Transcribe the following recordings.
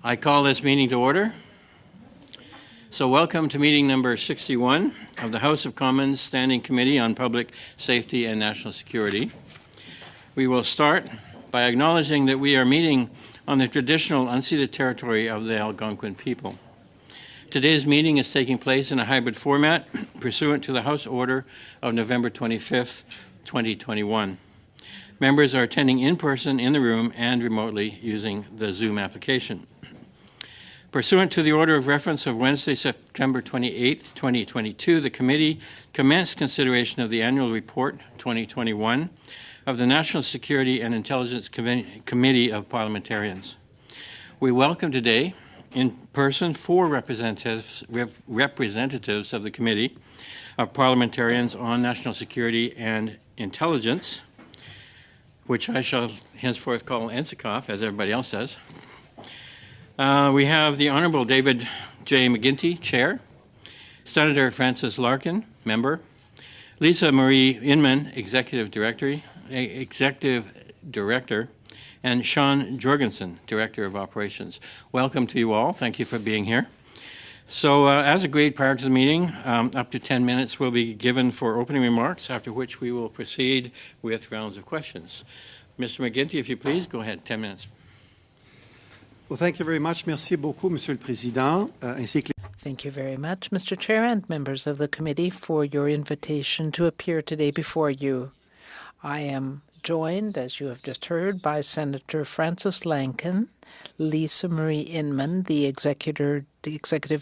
I call this meeting to order. So welcome to meeting number 61 of the House of Commons Standing Committee on Public Safety and National Security. We will start by acknowledging that we are meeting on the traditional unceded territory of the Algonquin people. Today's meeting is taking place in a hybrid format pursuant to the House Order of November 25th, 2021. Members are attending in person in the room and remotely using the Zoom application. Pursuant to the order of reference of Wednesday, September 28, 2022, the committee commenced consideration of the annual report 2021 of the National Security and Intelligence Committee of Parliamentarians. We welcome today in person four representatives of the Committee of Parliamentarians on National Security and Intelligence, which I shall henceforth call NSECU, as everybody else does. We have the Honourable David J. McGuinty, Chair, Senator Francis Larkin, Member, Lisa Marie Inman, Executive Director, and Sean Jorgensen, Director of Operations. Welcome to you all. Thank you for being here. So as agreed prior to the meeting, up to 10 minutes will be given for opening remarks, after which we will proceed with rounds of questions. Mr. McGuinty, if you please, go ahead, 10 minutes. Well, thank you very much. Merci beaucoup, Monsieur le Président. Thank you very much, Mr. Chair and members of the committee, for your invitation to appear today before you. I am joined, as you have just heard, by Senator Francis Larkin, Lisa Marie Inman, the Executive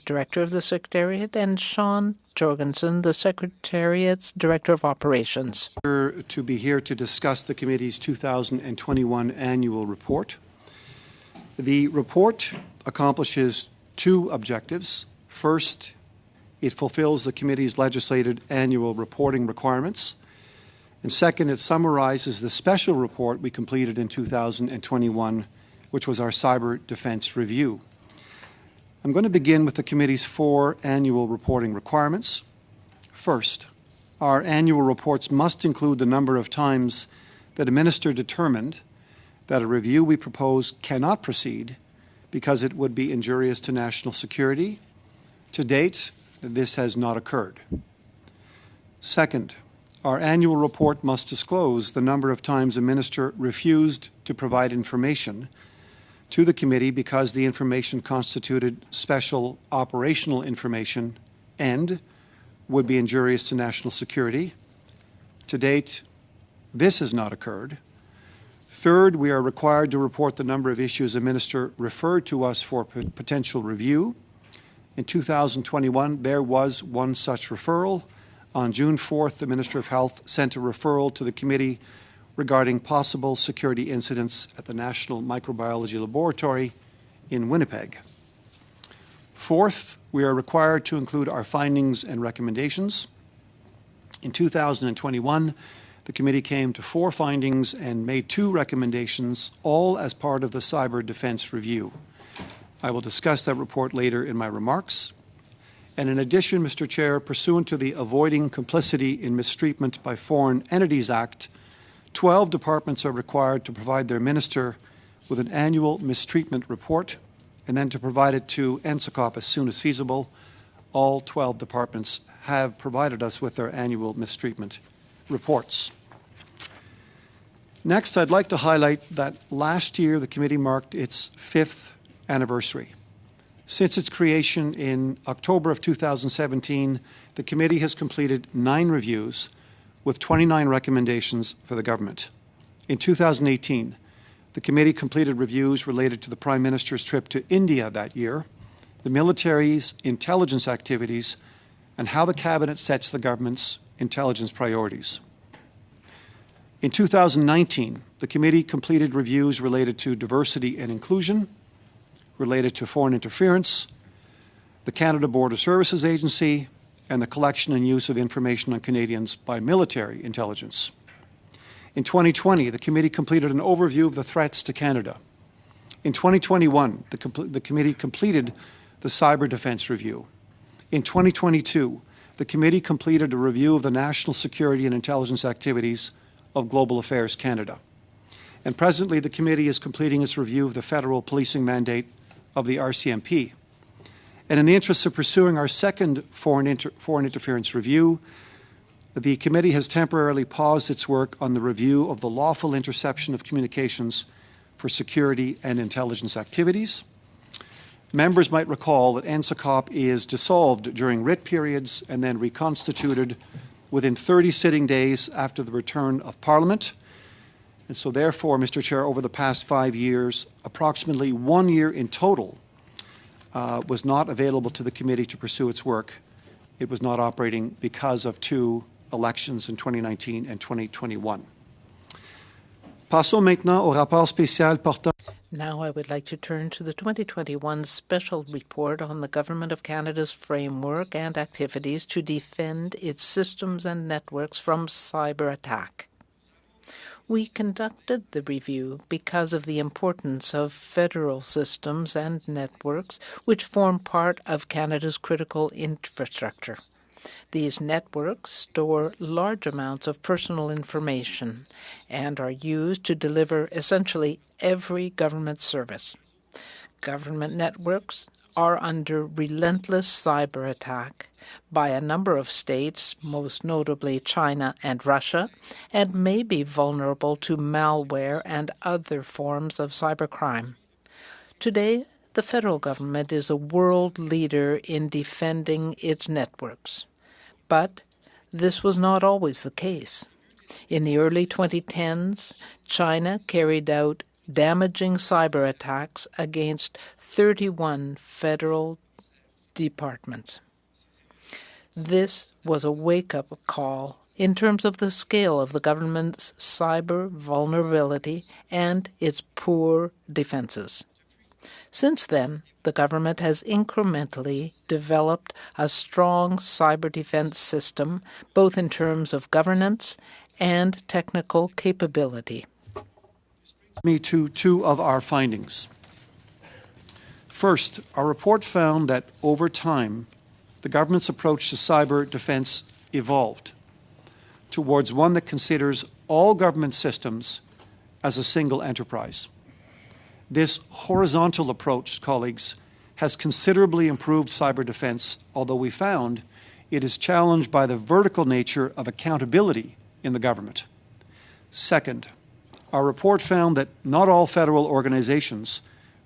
Director of the Secretariat, and Sean Jorgensen, the Secretariat's Director of Operations. To be here to discuss the committee's 2021 annual report. The report accomplishes two objectives. First, it fulfills the committee's legislated annual reporting requirements. And second, it summarizes the special report we completed in 2021, which was our cyber defense review. I'm going to begin with the committee's four annual reporting requirements. First, our annual reports must include the number of times that a minister determined that a review we propose cannot proceed because it would be injurious to national security. To date, this has not occurred. Second, our annual report must disclose the number of times a minister refused to provide information to the committee because the information constituted special operational information and would be injurious to national security. To date, this has not occurred. Third, we are required to report the number of issues a minister referred to us for potential review. In 2021, there was one such referral. On June 4th, the Minister of Health sent a referral to the committee regarding possible security incidents at the National Microbiology Laboratory in Winnipeg. Fourth, we are required to include our findings and recommendations. In 2021, the committee came to four findings and made two recommendations, all as part of the Cyber Defense Review. I will discuss that report later in my remarks. And in addition, Mr. Chair, pursuant to the Avoiding Complicity in Mistreatment by Foreign Entities Act, 12 departments are required to provide their minister with an annual mistreatment report and then to provide it to NSECU as soon as feasible. All 12 departments have provided us with their annual mistreatment reports. Next, I'd like to highlight that last year the committee marked its 5th anniversary. Since its creation in October of 2017, the committee has completed 9 reviews with 29 recommendations for the government. In 2018, the committee completed reviews related to the Prime Minister's trip to India that year, the military's intelligence activities, and how the Cabinet sets the government's intelligence priorities. In 2019, the committee completed reviews related to diversity and inclusion, related to foreign interference, the Canada Border Services Agency, and the collection and use of information on Canadians by military intelligence. In 2020, the committee completed an overview of the threats to Canada. In 2021, the committee completed the Cyber Defense Review. In 2022, the committee completed a review of the national security and intelligence activities of Global Affairs Canada. And presently, the committee is completing its review of the federal policing mandate of the RCMP. And in the interest of pursuing our second foreign interference review, the committee has temporarily paused its work on the review of the lawful interception of communications for security and intelligence activities. Members might recall that NSECOP is dissolved during writ periods and then reconstituted within 30 sitting days after the return of Parliament. And so therefore, Mr. Chair, over the past 5 years, approximately 1 year in total was not available to the committee to pursue its work. It was not operating because of 2 elections in 2019 and 2021. Passons maintenant au rapport spécial portant. Now I would like to turn to the 2021 Special Report on the Government of Canada's framework and activities to defend its systems and networks from cyber attack. We conducted the review because of the importance of federal systems and networks which form part of Canada's critical infrastructure. These networks store large amounts of personal information and are used to deliver essentially every government service. Government networks are under relentless cyber attack by a number of states, most notably China and Russia, and may be vulnerable to malware and other forms of cybercrime. Today, the federal government is a world leader in defending its networks. But this was not always the case. In the early 2010s, China carried out damaging cyber attacks against 31 federal departments. This was a wake-up call in terms of the scale of the government's cyber vulnerability and its poor defenses. Since then, the government has incrementally developed a strong cyber defense system, both in terms of governance and technical capability. Me to 2 of our findings. First, our report found that over time, the government's approach to cyber defense evolved towards one that considers all government systems as a single enterprise. This horizontal approach, colleagues, has considerably improved cyber defense, although we found it is challenged by the vertical nature of accountability in the government. Second, our report found that not all federal organizations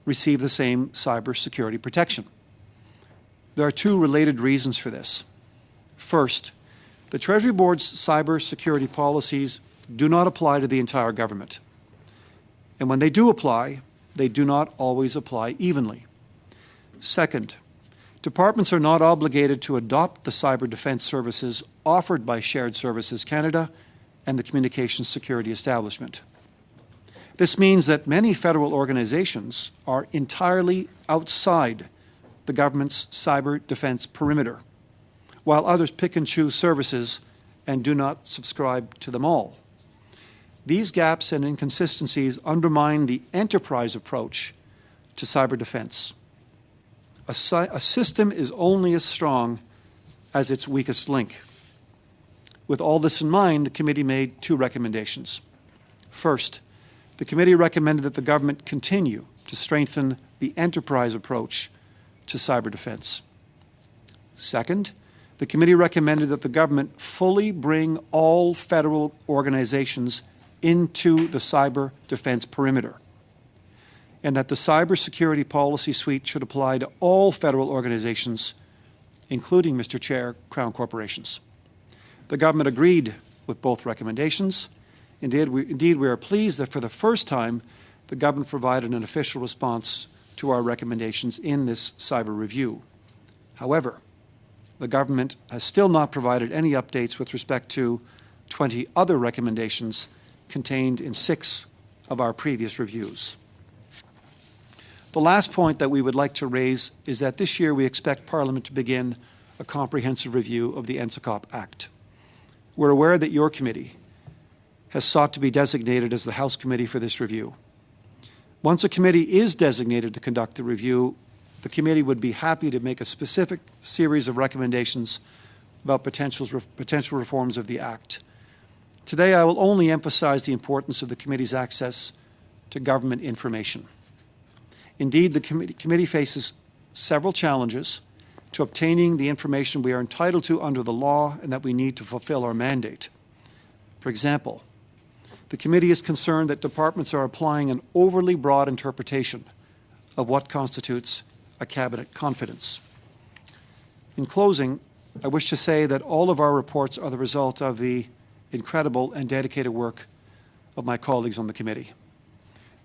receive the same cybersecurity protection. There are 2 related reasons for this. First, the Treasury Board's cybersecurity policies do not apply to the entire government. And when they do apply, they do not always apply evenly. Second, departments are not obligated to adopt the cyber defense services offered by Shared Services Canada and the Communications Security Establishment. This means that many federal organizations are entirely outside the government's cyber defense perimeter, while others pick and choose services and do not subscribe to them all. These gaps and inconsistencies undermine the enterprise approach to cyber defense. A system is only as strong as its weakest link. With all this in mind, the committee made 2 recommendations. First, the committee recommended that the government continue to strengthen the enterprise approach to cyber defense. Second, the committee recommended that the government fully bring all federal organizations into the cyber defense perimeter, and that the cybersecurity policy suite should apply to all federal organizations, including, Mr. Chair, Crown corporations. The government agreed with both recommendations. Indeed, we are pleased that for the first time, the government provided an official response to our recommendations in this cyber review. However, the government has still not provided any updates with respect to 20 other recommendations contained in 6 of our previous reviews. The last point that we would like to raise is that this year we expect Parliament to begin a comprehensive review of the NSECOP Act. We're aware that your committee has sought to be designated as the House Committee for this review. Once a committee is designated to conduct the review, the committee would be happy to make a specific series of recommendations about potential reforms of the Act. Today, I will only emphasize the importance of the committee's access to government information. Indeed, the committee faces several challenges to obtaining the information we are entitled to under the law and that we need to fulfill our mandate. For example, the committee is concerned that departments are applying an overly broad interpretation of what constitutes a cabinet confidence. In closing, I wish to say that all of our reports are the result of the incredible and dedicated work of my colleagues on the committee.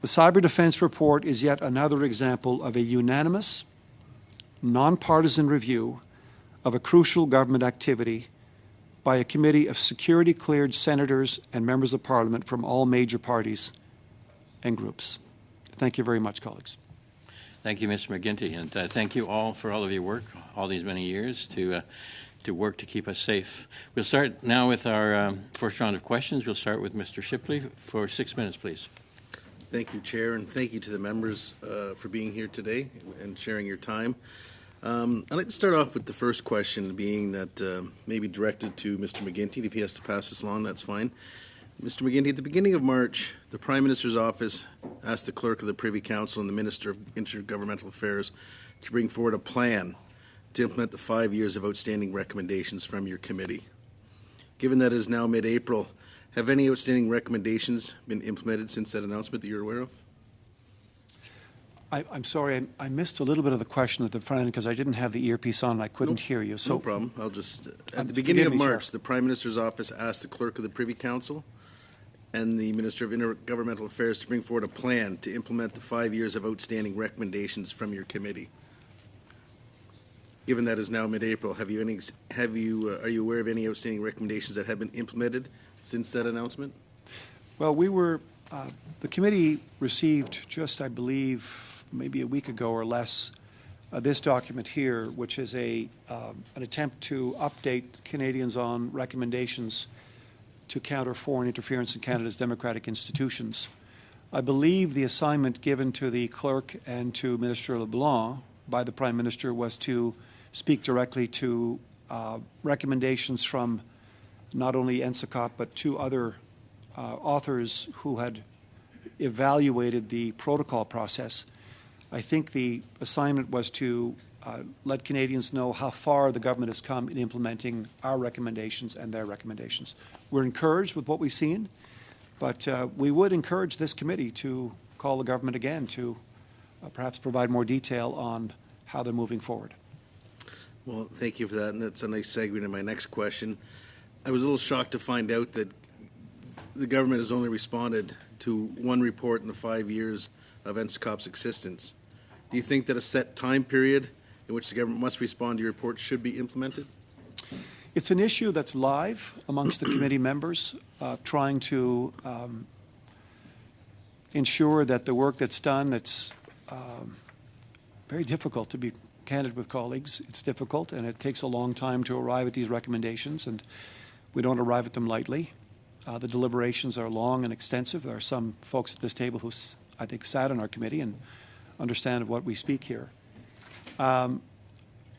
The Cyber Defense Report is yet another example of a unanimous, nonpartisan review of a crucial government activity by a committee of security-cleared senators and members of Parliament from all major parties and groups. Thank you very much, colleagues. Thank you, Mr. McGinty, and thank you all for all of your work all these many years to work to keep us safe. We'll start now with our first round of questions. We'll start with Mr. Shipley for 6 minutes, please. Thank you, Chair, and thank you to the members for being here today and sharing your time. I'd like to start off with the first question being that maybe directed to Mr. McGinty. If he has to pass this along, that's fine. Mr. McGinty, at the beginning of March, the Prime Minister's office asked the Clerk of the Privy Council and the Minister of Intergovernmental Affairs to bring forward a plan to implement the 5 years of outstanding recommendations from your committee. Given that it is now mid-April, have any outstanding recommendations been implemented since that announcement that you're aware of? I'm sorry, I missed a little bit of the question at the front end because I didn't have the earpiece on and I couldn't hear you. No problem. I'll just, at the beginning of March, the Prime Minister's office asked the Clerk of the Privy Council and the Minister of Intergovernmental Affairs to bring forward a plan to implement the 5 years of outstanding recommendations from your committee. Given that is now mid-April, are you aware of any outstanding recommendations that have been implemented since that announcement? Well, the committee received just, I believe, maybe a week ago or less, this document here, which is an attempt to update Canadians on recommendations to counter foreign interference in Canada's democratic institutions. I believe the assignment given to the clerk and to Minister LeBlanc by the Prime Minister was to speak directly to recommendations from not only NSECOP but two other authors who had evaluated the protocol process. I think the assignment was to let Canadians know how far the government has come in implementing our recommendations and their recommendations. We're encouraged with what we've seen, but we would encourage this committee to call the government again to perhaps provide more detail on how they're moving forward. Well, thank you for that, and that's a nice segue into my next question. I was a little shocked to find out that the government has only responded to one report in the 5 years of NSECOP's existence. Do you think that a set time period in which the government must respond to your report should be implemented? It's an issue that's live amongst the committee members, trying to ensure that the work that's done, that's very difficult, to be candid with colleagues. It's difficult, and it takes a long time to arrive at these recommendations, and we don't arrive at them lightly. The deliberations are long and extensive. There are some folks at this table who, I think, sat on our committee and understand what we speak here.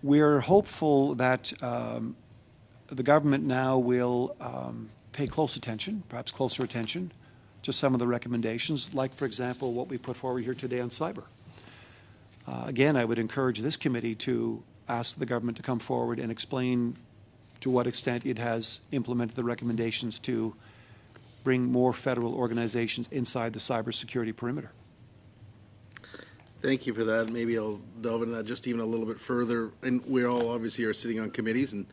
We're hopeful that the government now will pay close attention, perhaps closer attention, to some of the recommendations, like, for example, what we put forward here today on cyber. Again, I would encourage this committee to ask the government to come forward and explain to what extent it has implemented the recommendations to bring more federal organizations inside the cybersecurity perimeter. Thank you for that. Maybe I'll delve into that just even a little bit further. And we all obviously are sitting on committees, and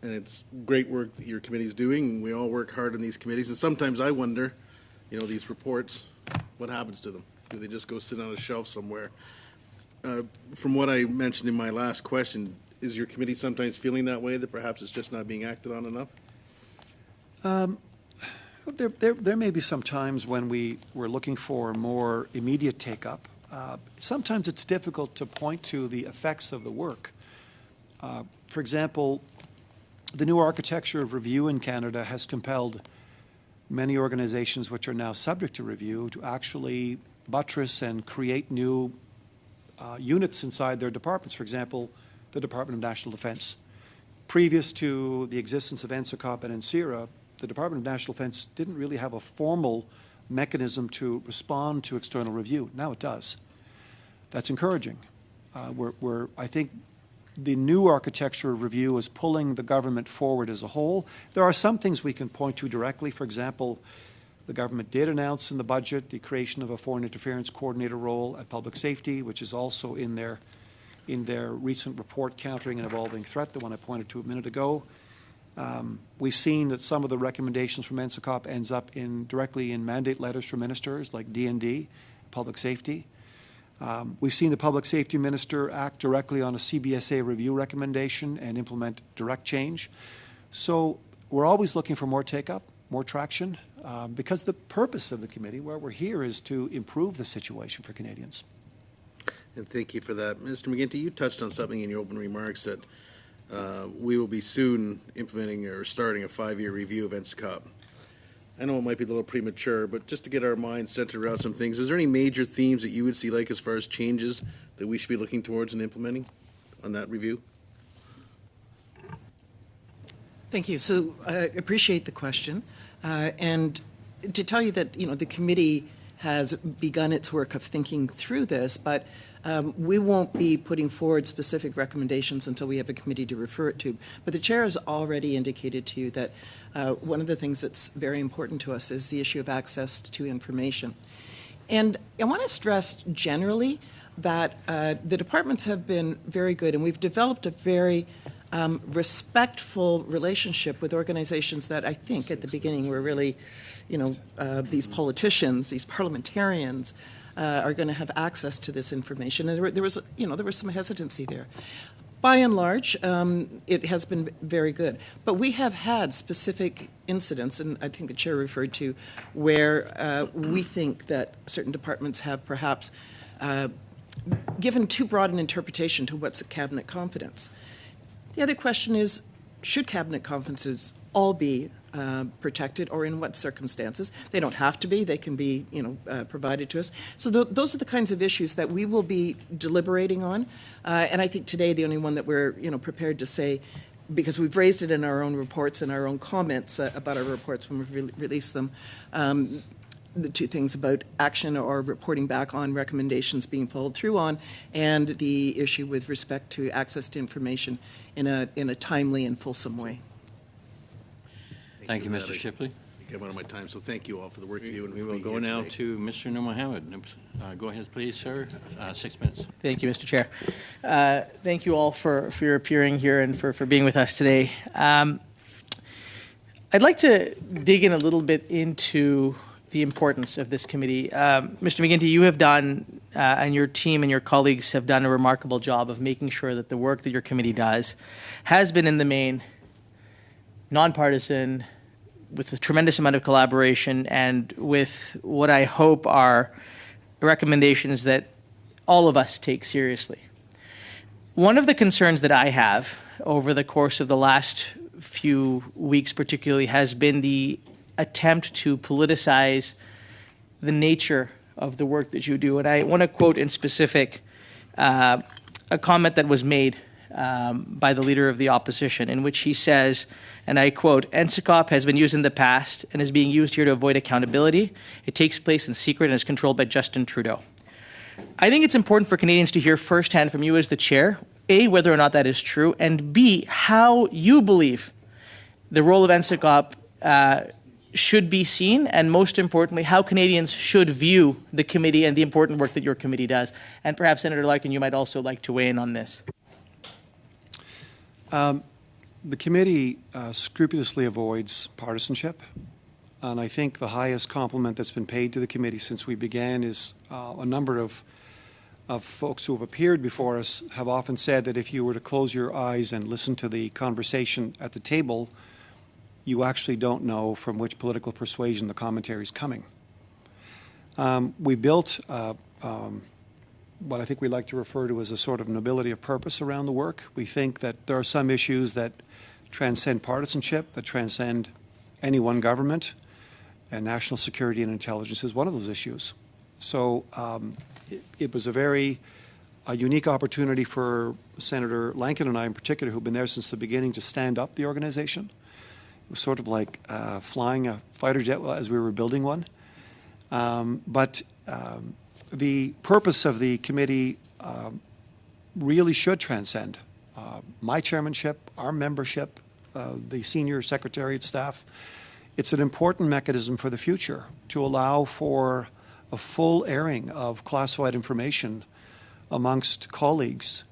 it's great work that your committee is doing. And we all work hard in these committees. And sometimes I wonder, these reports, what happens to them? Do they just go sit on a shelf somewhere? From what I mentioned in my last question, is your committee sometimes feeling that way, that perhaps it's just not being acted on enough? There may be some times when we're looking for more immediate take-up. Sometimes it's difficult to point to the effects of the work. For example, the new architecture of review in Canada has compelled many organizations which are now subject to review to actually buttress and create new units inside their departments. For example, the Department of National Defense. Previous to the existence of NSECOP and NCIRA, the Department of National Defense didn't really have a formal mechanism to respond to external review. Now it does. that's encouraging. I think the new architecture review is pulling the government forward as a whole. There are some things we can point to directly. For example, the government did announce in the budget the creation of a foreign interference coordinator role at Public Safety, which is also in their recent report, Countering an Evolving Threat, the one I pointed to a minute ago. We've seen that some of the recommendations from NSECOP ends up directly in mandate letters from ministers like D&D, Public Safety. We've seen the Public Safety Minister act directly on a CBSA review recommendation and implement direct change. So we're always looking for more take-up, more traction, because the purpose of the committee, where we're here, is to improve the situation for Canadians. And thank you for that. Mr. McGinty, you touched on something in your open remarks that we will be soon implementing or starting a 5-year review of NSECOP. I know it might be a little premature, but just to get our minds centered around some things, is there any major themes that you would see as far as changes that we should be looking towards and implementing on that review? Thank you. So I appreciate the question. And to tell you that, the committee has begun its work of thinking through this, but we won't be putting forward specific recommendations until we have a committee to refer it to. But the chair has already indicated to you that one of the things that's very important to us is the issue of access to information. And I want to stress generally that the departments have been very good, and we've developed a very respectful relationship with organizations that I think at the beginning were really, these politicians, these parliamentarians, are going to have access to this information. And there was some hesitancy there. By and large, it has been very good. But we have had specific incidents, and I think the chair referred to, where we think that certain departments have perhaps given too broad an interpretation to what's a cabinet confidence. The other question is, should cabinet confidences all be protected, or in what circumstances? They don't have to be. They can be, provided to us. So those are the kinds of issues that we will be deliberating on. And I think today the only one that we're, prepared to say, because we've raised it in our own reports and our own comments about our reports when we've released them, the two things about action or reporting back on recommendations being followed through on, and the issue with respect to access to information in a timely and fulsome way. Thank you, Mr. Shipley. I'm out of my time, so thank you all for the work you do. And we will go now to Mr. Nur Mohammed. Go ahead, please, sir. 6 minutes. Thank you, Mr. Chair. Thank you all for your appearing here and for being with us today. I'd like to dig in a little bit into the importance of this committee. Mr. McGinty, you have done, and your team and your colleagues have done a remarkable job of making sure that the work that your committee does has been in the main nonpartisan, with a tremendous amount of collaboration, and with what I hope are recommendations that all of us take seriously. One of the concerns that I have over the course of the last few weeks particularly has been the attempt to politicize the nature of the work that you do. And I want to quote in specific a comment that was made by the Leader of the Opposition, in which he says, and I quote, "NSECOP has been used in the past and is being used here to avoid accountability. It takes place in secret and is controlled by Justin Trudeau." I think it's important for Canadians to hear firsthand from you as the chair, A, whether or not that is true, and B, how you believe the role of NSECOP should be seen, and most importantly, how Canadians should view the committee and the important work that your committee does. And perhaps, Senator Larkin, you might also like to weigh in on this. The committee scrupulously avoids partisanship, and I think the highest compliment that's been paid to the committee since we began is a number of folks who have appeared before us have often said that if you were to close your eyes and listen to the conversation at the table, you actually don't know from which political persuasion the commentary is coming. We built what I think we like to refer to as a sort of nobility of purpose around the work. We think that there are some issues that transcend partisanship, that transcend any one government, and national security and intelligence is one of those issues. So it was a unique opportunity for Senator Lankin and I in particular, who've been there since the beginning, to stand up the organization. It was sort of like flying a fighter jet as we were building one. But the purpose of the committee really should transcend my chairmanship, our membership, the senior secretariat staff. It's an important mechanism for the future to allow for a full airing of classified information amongst colleagues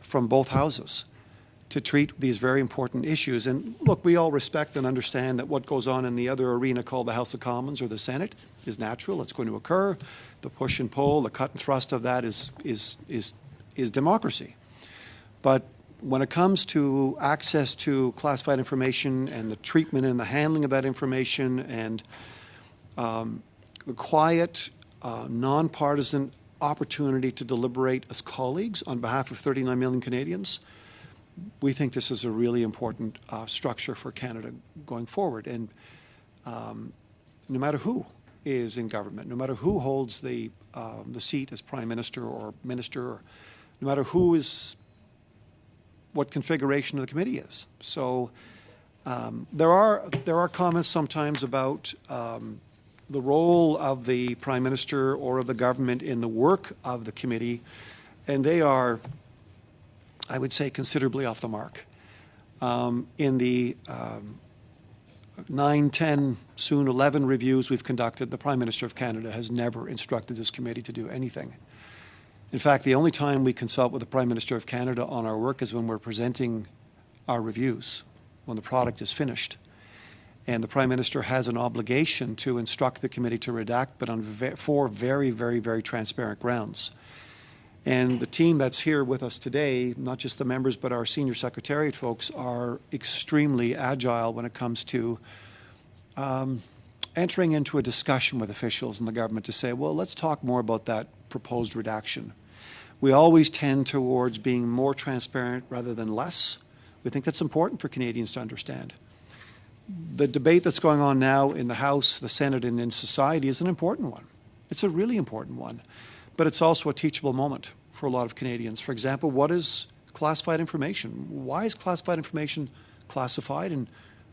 from both houses to treat these very important issues. And look, we all respect and understand that what goes on in the other arena called the House of Commons or the Senate is natural. It's going to occur. The push and pull, the cut and thrust of that is democracy. But when it comes to access to classified information and the treatment and the handling of that information and the quiet, nonpartisan opportunity to deliberate as colleagues on behalf of 39 million Canadians, we think this is a really important structure for Canada going forward. And no matter who is in government, no matter who holds the seat as Prime Minister or Minister, or no matter who is, what configuration of the committee is. So there are comments sometimes about the role of the Prime Minister or of the government in the work of the committee, and they are, I would say, considerably off the mark. In the 9, 10, soon 11 reviews we've conducted, the Prime Minister of Canada has never instructed this committee to do anything. In fact, the only time we consult with the Prime Minister of Canada on our work is when we're presenting our reviews, when the product is finished. And the Prime Minister has an obligation to instruct the committee to redact, but on four very, very, very transparent grounds. And the team that's here with us today, not just the members, but our senior secretariat folks, are extremely agile when it comes to entering into a discussion with officials in the government to say, well, let's talk more about that proposed redaction. We always tend towards being more transparent rather than less. We think that's important for Canadians to understand. The debate that's going on now in the House, the Senate, and in society is an important one. It's a really important one. But it's also a teachable moment for a lot of Canadians. For example, what is classified information? Why is classified information classified? And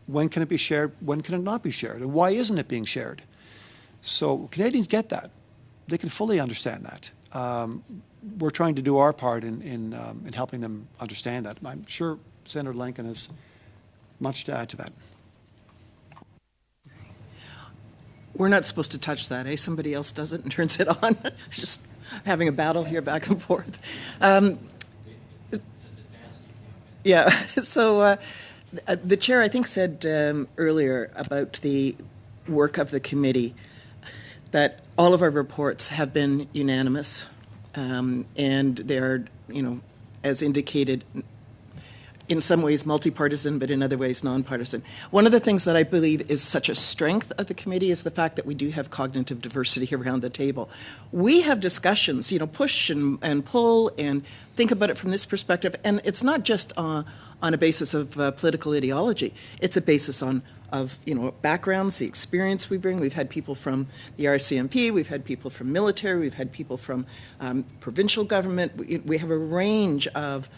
when can it be shared? When can it not be shared? And why isn't it being shared? So Canadians get that. They can fully understand that. We're trying to do our part in helping them understand that. I'm sure Senator Lincoln has much to add to that. We're not supposed to touch that, eh? Somebody else does it and turns it on. Just having a battle here back and forth. Yeah, so the chair, I think, said earlier about the work of the committee that all of our reports have been unanimous, and they're, as indicated, in some ways multi-partisan, but in other ways non-partisan. One of the things that I believe is such a strength of the committee is the fact that we do have cognitive diversity around the table. We have discussions, push and pull and think about it from this perspective, and it's not just on a basis of political ideology. It's a basis of backgrounds, the experience we bring. We've had people from the RCMP, we've had people from military, we've had people from provincial government. We have a range of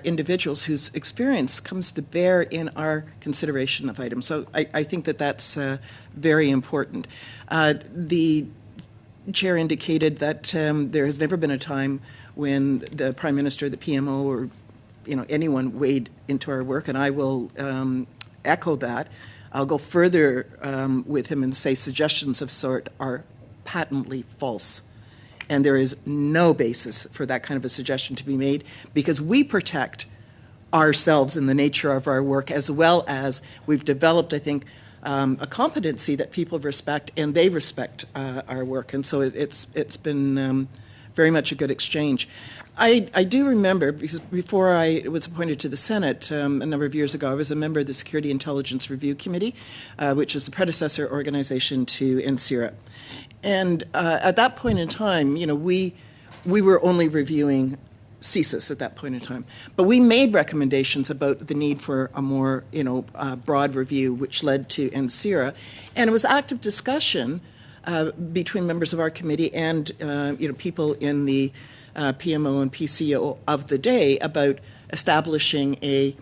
individuals whose experience comes to bear in our consideration of items. So I think that that's very important. The chair indicated that there has never been a time when the Prime Minister, the PMO, or anyone weighed into our work, and I will echo that. I'll go further with him and say suggestions of sort are patently false. And there is no basis for that kind of a suggestion to be made because we protect ourselves in the nature of our work, as well as we've developed, I think, a competency that people respect, and they respect our work. And so it's been very much a good exchange. I do remember, because before I was appointed to the Senate a number of years ago, I was a member of the Security Intelligence Review Committee, which is the predecessor organization to NCIRA. And at that point in time, we were only reviewing CSIS at that point in time. But we made recommendations about the need for a more, broad review, which led to NCIRA. And it was active discussion between members of our committee and, people in the PMO and PCO of the day about establishing a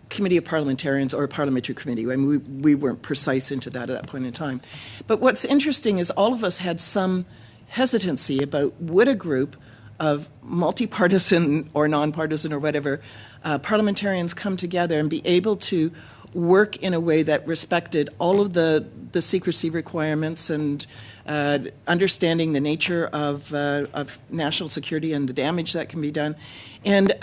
committee of parliamentarians or a parliamentary committee. I mean, we weren't precise into that at that point in time. But what's interesting is all of us had some hesitancy about would a group of multi-partisan or non-partisan or whatever parliamentarians come together and be able to work in a way that respected all of the secrecy requirements and understanding the nature of national security and the damage that can be done. And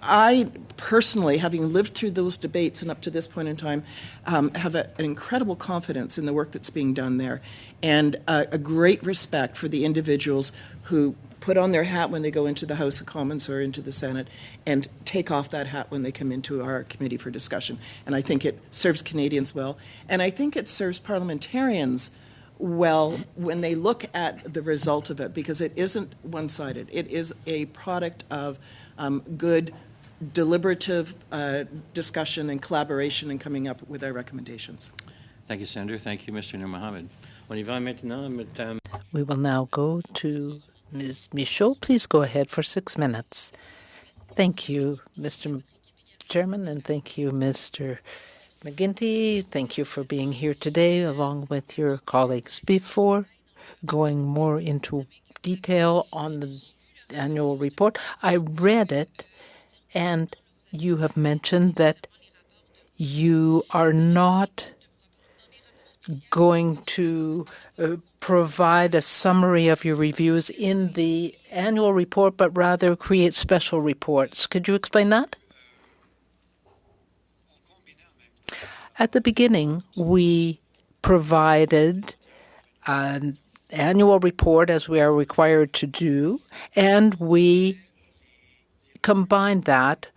I personally, having lived through those debates and up to this point in time, have an incredible confidence in the work that's being done there, and a great respect for the individuals who put on their hat when they go into the House of Commons or into the Senate and take off that hat when they come into our committee for discussion. And I think it serves Canadians well. And I think it serves parliamentarians well when they look at the result of it, because it isn't one-sided. It is a product of good deliberative discussion and collaboration and coming up with our recommendations. Thank you, Senator. Thank you, Mr. Nur Mohammed. On y va maintenant, Madame. We will now go to Ms. Michaud. Please go ahead for 6 minutes. Thank you, Mr. Chairman, and thank you, Mr. McGuinty. Thank you for being here today along with your colleagues. Before going more into detail on the annual report, I read it, and you have mentioned that you are not going to provide a summary of your reviews in the annual report, but rather create special reports. Could you explain that? At the beginning, we provided an annual report, as we are required to do, and we combined that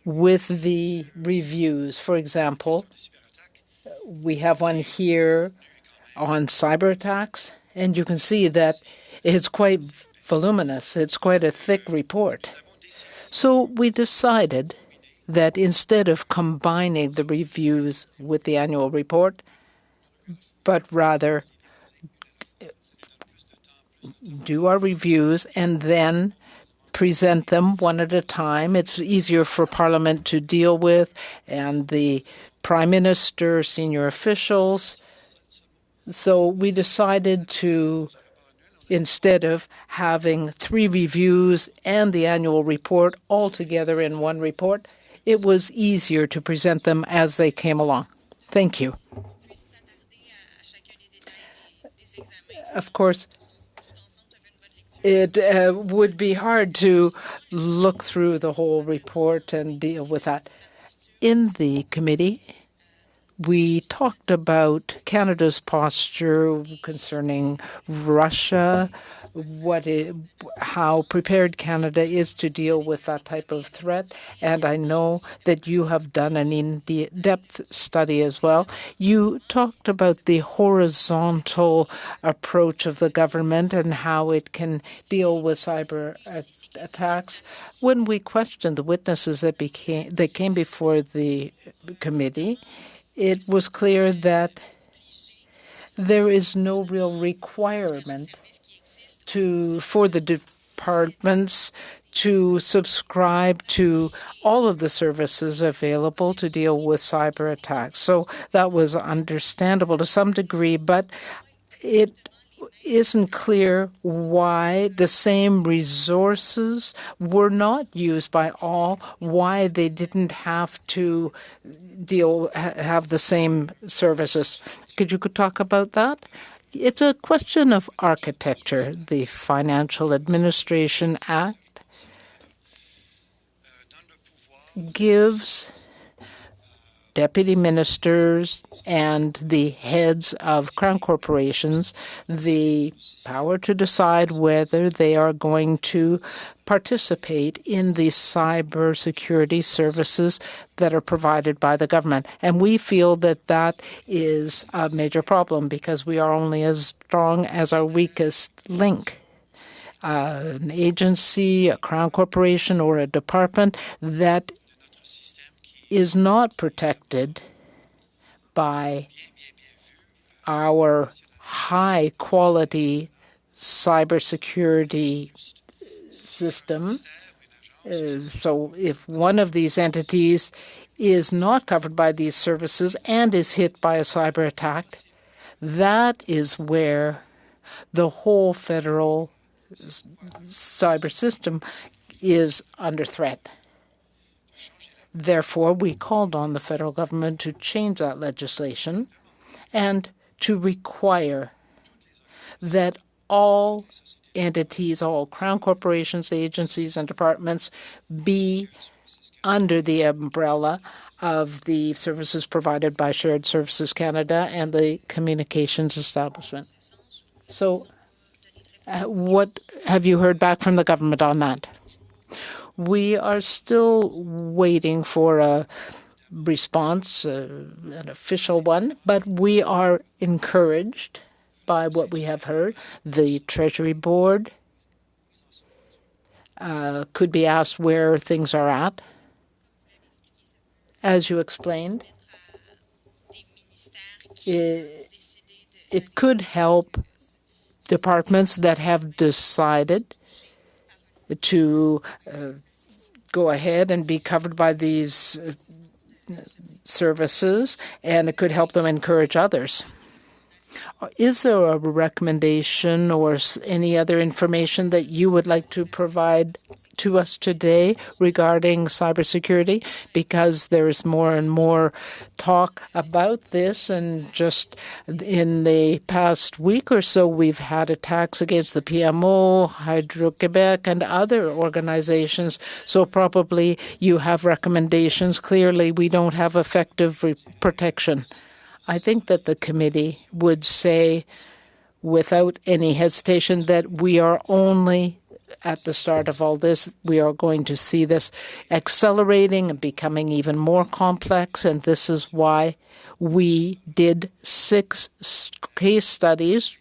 with the reviews. For example, we have one here on cyber attacks, and you can see that it's quite voluminous. It's quite a thick report. So we decided that instead of combining the reviews with the annual report, but rather do our reviews and then present them one at a time. It's easier for Parliament to deal with, and the Prime Minister, senior officials. So we decided to, instead of having 3 reviews and the annual report all together in one report, it was easier to present them as they came along. Thank you. Of course, it would be hard to look through the whole report and deal with that. In the committee, we talked about Canada's posture concerning Russia, how prepared Canada is to deal with that type of threat. And I know that you have done an in-depth study as well. You talked about the horizontal approach of the government and how it can deal with cyber attacks. When we questioned the witnesses that came before the committee, it was clear that there is no real requirement for the departments to subscribe to all of the services available to deal with cyber attacks. So that was understandable to some degree, but it isn't clear why the same resources were not used by all, why they didn't have to have the same services. Could you talk about that? It's a question of architecture. The Financial Administration Act gives deputy ministers and the heads of crown corporations the power to decide whether they are going to participate in the cybersecurity services that are provided by the government. And we feel that that is a major problem because we are only as strong as our weakest link. An agency, a crown corporation, or a department that is not protected by our high-quality cybersecurity system. So if one of these entities is not covered by these services and is hit by a cyber attack, that is where The whole federal cyber system is under threat. Therefore, we called on the federal government to change that legislation and to require that all entities, all Crown corporations, agencies, and departments be under the umbrella of the services provided by Shared Services Canada and the communications establishment. So what have you heard back from the government on that? We are still waiting for a response, an official one, but we are encouraged by what we have heard. The Treasury Board could be asked where things are at. As you explained, it could help departments that have decided to go ahead and be covered by these services, and it could help them encourage others. Is there a recommendation or any other information that you would like to provide to us today regarding cybersecurity? Because there is more and more talk about this, and just in the past week or so, we've had attacks against the PMO, Hydro-Quebec, and other organizations. So probably you have recommendations. Clearly, we don't have effective protection. I think that the committee would say without any hesitation that we are only at the start of all this. We are going to see this accelerating and becoming even more complex, and this is why we did 6 case studies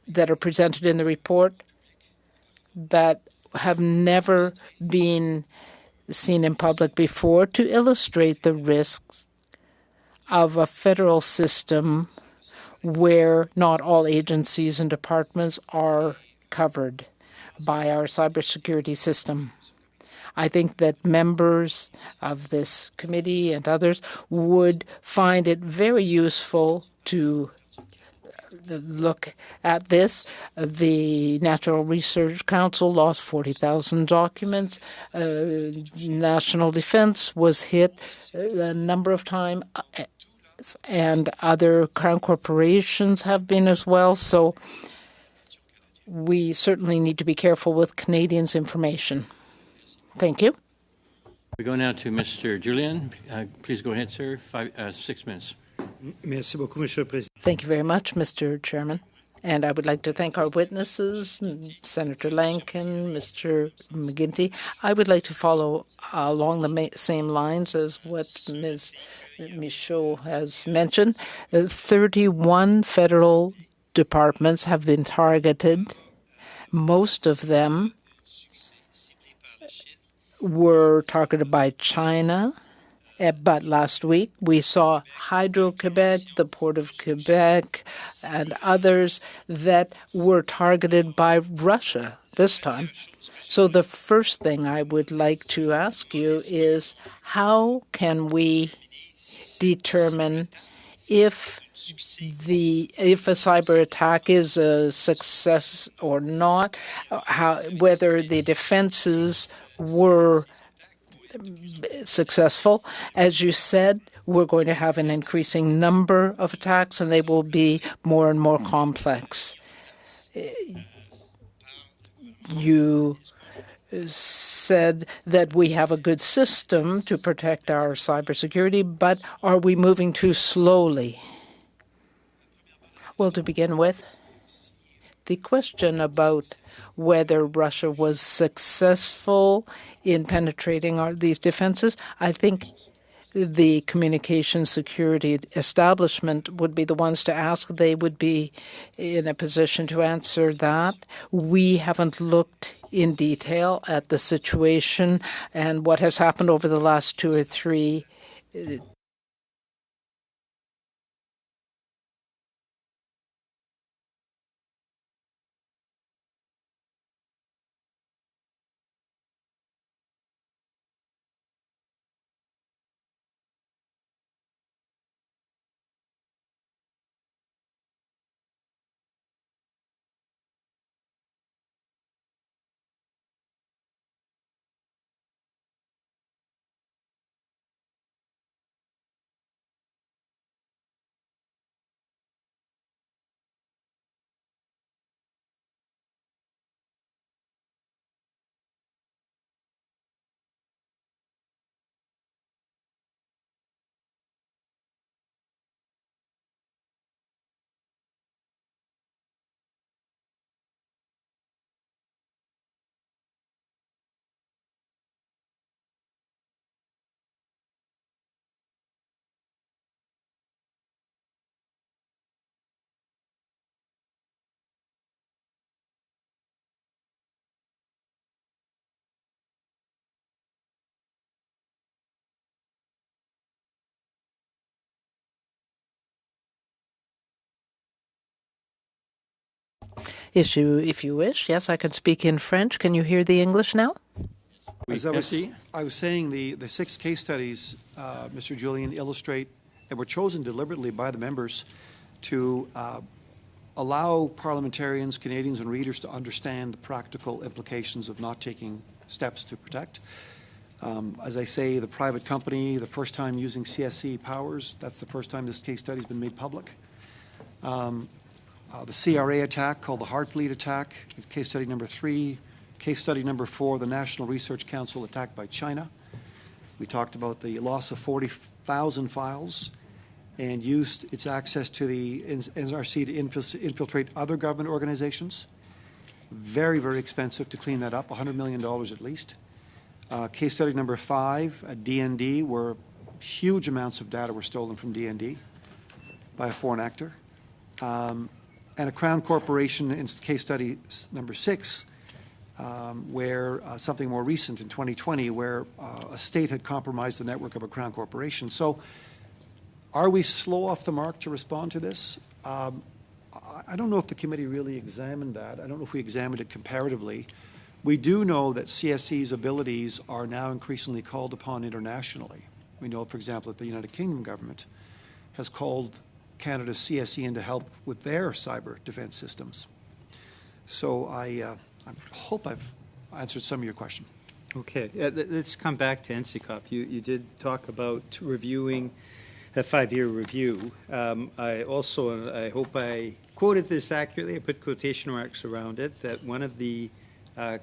that are presented in the report that have never been seen in public before to illustrate the risks of a federal system where not all agencies and departments are covered by our cybersecurity system. I think that members of this committee and others would find it very useful to look at this. The Natural Research Council lost 40,000 documents. National Defense was hit a number of times, and other Crown corporations have been as well. So we certainly need to be careful with Canadians' information. Thank you. We go now to Mr. Julian. Please go ahead, sir. 6 minutes. Thank you very much, Mr. Chairman. And I would like to thank our witnesses, Senator Lankin, Mr. McGuinty. I would like to follow along the same lines as what Ms. Michaud has mentioned. 31 federal departments have been targeted. Most of them were targeted by China. But last week, we saw Hydro-Quebec, the Port of Quebec, and others that were targeted by Russia this time. So the first thing I would like to ask you is, how can we determine if a cyber attack is a success or not, whether the defenses were successful? As you said, we're going to have an increasing number of attacks, and they will be more and more complex. You said that we have a good system to protect our cybersecurity, but are we moving too slowly? Well, to begin with, the question about whether Russia was successful in penetrating these defenses, I think the communication security establishment would be the ones to ask. They would be in a position to answer that. We haven't looked in detail at the situation and what has happened over the last 2 or 3 issue if you wish. Yes, I can speak in French. Can you hear the English now? As I was saying, the 6 case studies, Mr. Julian, illustrate and were chosen deliberately by the members to allow parliamentarians, Canadians, and readers to understand the practical implications of not taking steps to protect. As I say, the private company, the first time using CSE powers, that's the first time this case study has been made public. The CRA attack, called the Heartbleed attack, is case study number 3. Case study number 4, the National Research Council attacked by China. We talked about the loss of 40,000 files and used its access to the NRC to infiltrate other government organizations. Very, very expensive to clean that up, $100 million at least. Case study number 5, at DND, where huge amounts of data were stolen from DND by a foreign actor. And a Crown Corporation in case study number 6, where something more recent in 2020, where a state had compromised the network of a Crown Corporation. So are we slow off the mark to respond to this? I don't know if the committee really examined that. I don't know if we examined it comparatively. We do know that CSE's abilities are now increasingly called upon internationally. We know, for example, that the United Kingdom government has called Canada's CSE in to help with their cyber defense systems. So I hope I've answered some of your question. Okay, let's come back to NCCOP. You did talk about reviewing a 5-year review. I hope I quoted this accurately, I put quotation marks around it, that one of the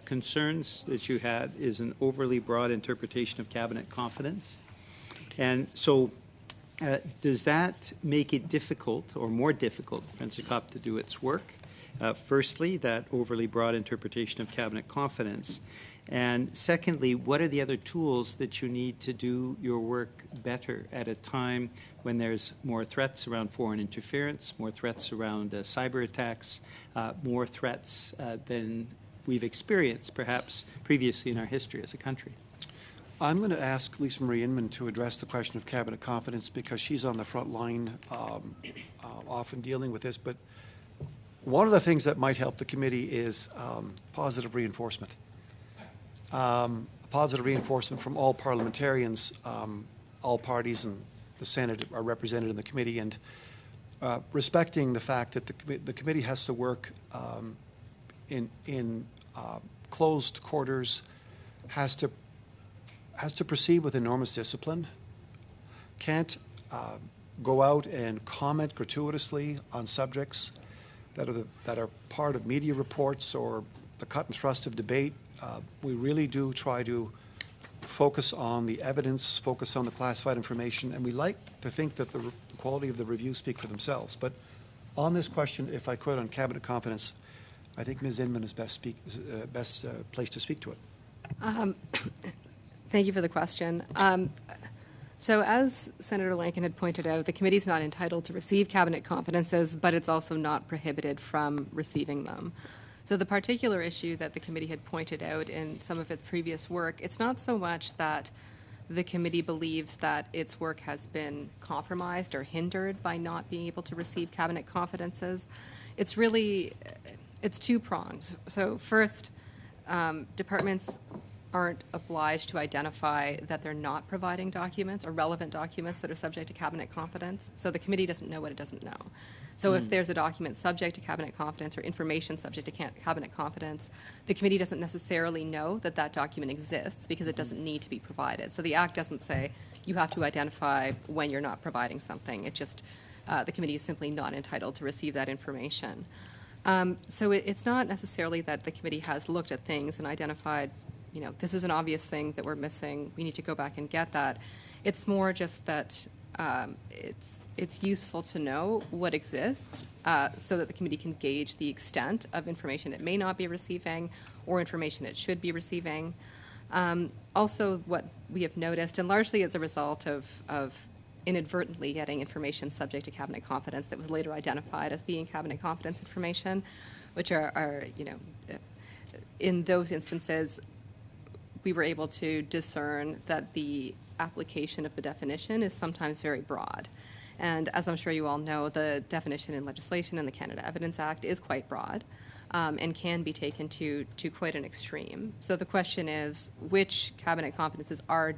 concerns that you had is an overly broad interpretation of cabinet confidence. And so does that make it difficult or more difficult for NCCOP to do its work? Firstly, that overly broad interpretation of cabinet confidence. And secondly, what are the other tools that you need to do your work better at a time when there's more threats around foreign interference, more threats around cyber attacks, more threats than we've experienced perhaps previously in our history as a country? I'm going to ask Lisa Marie Inman to address the question of cabinet confidence because she's on the front line often dealing with this. But one of the things that might help the committee is positive reinforcement. Positive reinforcement from all parliamentarians, all parties, and the Senate are represented in the committee, and respecting the fact that the committee has to work in closed quarters, has to proceed with enormous discipline, can't go out and comment gratuitously on subjects that are part of media reports or the cut and thrust of debate. We really do try to focus on the evidence, focus on the classified information, and we like to think that the quality of the reviews speak for themselves. But on this question, if I could, on cabinet confidence, I think Ms. Inman is best placed to speak to it. Thank you for the question. So as Senator Lankin had pointed out, the committee is not entitled to receive cabinet confidences, but it's also not prohibited from receiving them. So the particular issue that the committee had pointed out in some of its previous work, it's not so much that the committee believes that its work has been compromised or hindered by not being able to receive cabinet confidences. It's two-pronged. So first, departments aren't obliged to identify that they're not providing documents or relevant documents that are subject to cabinet confidence. So the committee doesn't know what it doesn't know. So if there's a document subject to cabinet confidence or information subject to cabinet confidence, the committee doesn't necessarily know that that document exists because it doesn't need to be provided. So the Act doesn't say you have to identify when you're not providing something. It just, the committee is simply not entitled to receive that information. So it's not necessarily that the committee has looked at things and identified, this is an obvious thing that we're missing. We need to go back and get that. It's more just that it's useful to know what exists so that the committee can gauge the extent of information it may not be receiving or information it should be receiving. Also, what we have noticed, and largely as a result of inadvertently getting information subject to cabinet confidence that was later identified as being cabinet confidence information, which are in those instances, we were able to discern that the application of the definition is sometimes very broad. And as I'm sure you all know, the definition in legislation in the Canada Evidence Act is quite broad. and can be taken to quite an extreme. So the question is, which cabinet confidences are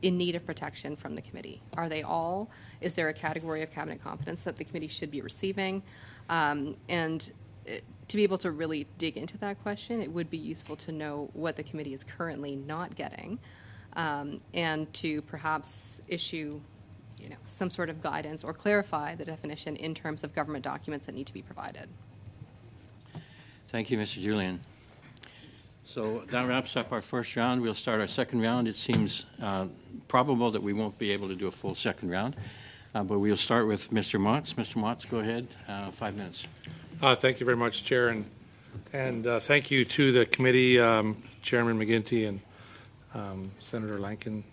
in need of protection from the committee? Are they all? Is there a category of cabinet confidence that the committee should be receiving? To be able to really dig into that question, it would be useful to know what the committee is currently not getting, and to perhaps issue, some sort of guidance or clarify the definition in terms of government documents that need to be provided. Thank you, Mr. Julian. So that wraps up our first round. We'll start our second round. It seems probable that we won't be able to do a full second round, but we'll start with Mr. Motz. Mr. Motz, go ahead. 5 minutes. Thank you very much, Chair, and thank you to the committee, Chairman McGuinty and Senator Lankin